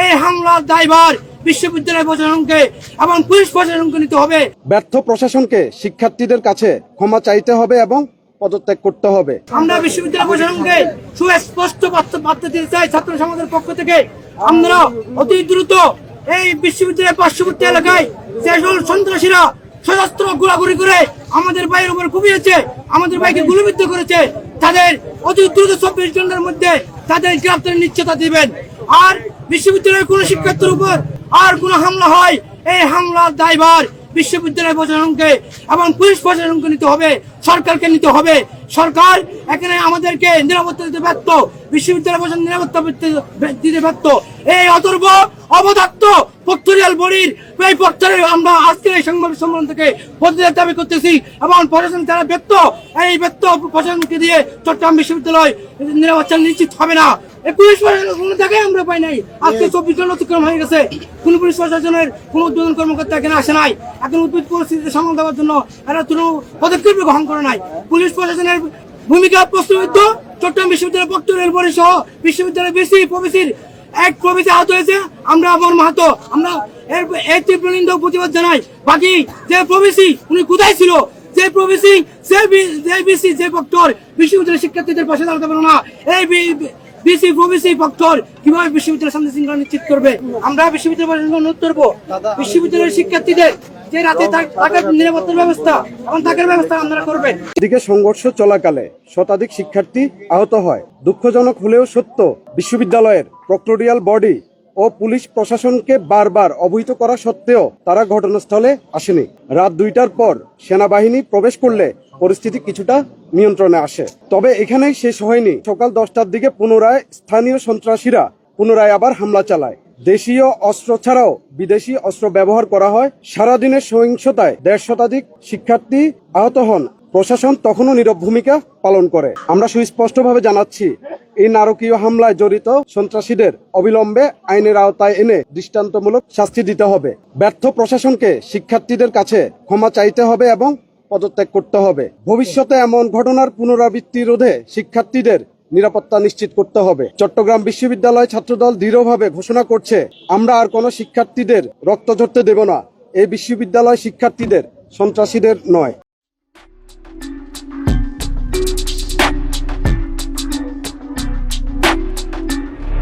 এই হামলার দায়ভার বিশ্ববিদ্যালয় প্রশাসনকে এবং পুলিশ প্রশাসনকে নিতে হবে। ব্যর্থ প্রশাসনকে শিক্ষার্থীদের কাছে ক্ষমা চাইতে হবে এবং পদত্যাগ করতে হবে। আমরা বিশ্ববিদ্যালয় প্রশাসনকে সুস্পষ্ট বার্তা দিতে চাই, ছাত্র সমাজের পক্ষ থেকে আমরা অতি দ্রুত এই বিশ্ববিদ্যালয়ের পার্শ্ববর্তী এলাকায় যেসব সন্ত্রাসীরা সশস্ত্র গোলাগুলি করে আমাদের ভাইয়ের উপর কুপিয়েছে, আমাদের ভাইকে গুলিবিদ্ধ করেছে, তাদের অতি দ্রুত 24 ঘন্টার মধ্যে তাদের গ্রেফতারের নিশ্চয়তা দিবেন। আর বিশ্ববিদ্যালয়ের কোন শিক্ষার্থীর উপর আর কোন হামলা হয়, এই হামলার দায়ভার বিশ্ববিদ্যালয় প্রশাসনকে এবং পুলিশ প্রশাসনকে নিতে হবে, সরকারকে নিতে হবে। সরকার এখানে আমাদেরকে নিরাপত্তা দিতে ব্যর্থ, বিশ্ববিদ্যালয় প্রশাসন নিরাপত্তা দিতে ব্যর্থ। এই অথর্ব অবদাক্ত পক্তরিয়াল বডির এই পক্ষের আমরা আজকে এই সংবাদ সম্মেলন থেকে পদত্যাগ দাবি করতেছি এবং প্রশাসন তারা ব্যর্থ, এই ব্যর্থ প্রশাসনকে দিয়ে চট্টগ্রাম বিশ্ববিদ্যালয় নিরাপত্তা নিশ্চিত হবে না। এই পুলিশ প্রশাসনের কোনো জায়গায় আমরা পাই নাই। আজকে 24 ঘন্টা অতিক্রম হয়ে গেছে, কোন পুলিশ প্রশাসনের কোন উদ্বোধন কর্মকর্তা এখানে আসে নাই। এখন উদ্ভিদ পরিস্থিতি সামাল দেওয়ার জন্য এরা কোনো পদক্ষেপ গ্রহণ করে নাই। পুলিশ প্রশাসনের ভূমিকা প্রশ্নবিদ্ধ। চট্টগ্রাম বিশ্ববিদ্যালয় পক্তরিয়াল বডি সহ বিশ্ববিদ্যালয় বিসি প্রভিসির এক প্রভিসি আহত হয়েছে। আমরা আমার মাহাতো আমরা এর তীব্র নিন্দা প্রতিবাদ জানাই। বাকি যে প্রভিসি উনি কোথায় ছিল, যে প্রভিসি যে বিসি যে পক্তর বিশ্ববিদ্যালয়ের শিক্ষার্থীদের পাশে দাঁড়াতে পারে না, এই বিসি প্রভিসি পক্তর কিভাবে বিশ্ববিদ্যালয় শান্তি শৃঙ্খলা নিশ্চিত করবে? আমরা বিশ্ববিদ্যালয় প্রশাসনকে অনুরোধ করবো বিশ্ববিদ্যালয়ের শিক্ষার্থীদের যে রাতে থাকার নিরাপত্তার ব্যবস্থা এবং থাকার ব্যবস্থা আপনারা করবেন। এদিকে সংঘর্ষ চলাকালে শতাধিক শিক্ষার্থী আহত হয়। দুঃখজনক হলেও সত্য, বিশ্ববিদ্যালয়ের প্রক্টোরিয়াল বডি ও পুলিশ প্রশাসনকে বারবার অবহিত করা সত্ত্বেও তারা ঘটনাস্থলে আসেনি। রাত 2টার পর সেনাবাহিনী প্রবেশ করলে পরিস্থিতি কিছুটা নিয়ন্ত্রণে আসে। তবে এখানেই শেষ হয়নি। সকাল 10টার দিকে পুনরায় স্থানীয় সন্ত্রাসীরা পুনরায় আবার হামলা চালায়। দেশীয় অস্ত্র ছাড়াও বিদেশি অস্ত্র ব্যবহার করা হয়। সারাদিনের সহিংসতায় 150 শতাধিক শিক্ষার্থী আহত হন। প্রশাসন তখনও নীরব ভূমিকা পালন করে। আমরা সুস্পষ্টভাবে জানাচ্ছি, এই নারকীয় হামলায় জড়িত সন্ত্রাসীদের অবিলম্বে আইনের আওতায় এনে দৃষ্টান্তমূলক শাস্তি দিতে হবে। ব্যর্থ প্রশাসনকে শিক্ষার্থীদের কাছে ক্ষমা চাইতে হবে এবং পদত্যাগ করতে হবে। ভবিষ্যতে এমন ঘটনার পুনরাবৃত্তি রোধে শিক্ষার্থীদের নিরাপত্তা নিশ্চিত করতে হবে। চট্টগ্রাম বিশ্ববিদ্যালয় ছাত্রদল দৃঢ়ভাবে ঘোষণা করছে, আমরা আর কোনো শিক্ষার্থীদের রক্ত ঝরতে দেব না। এই বিশ্ববিদ্যালয় শিক্ষার্থীদের, সন্ত্রাসীদের নয়।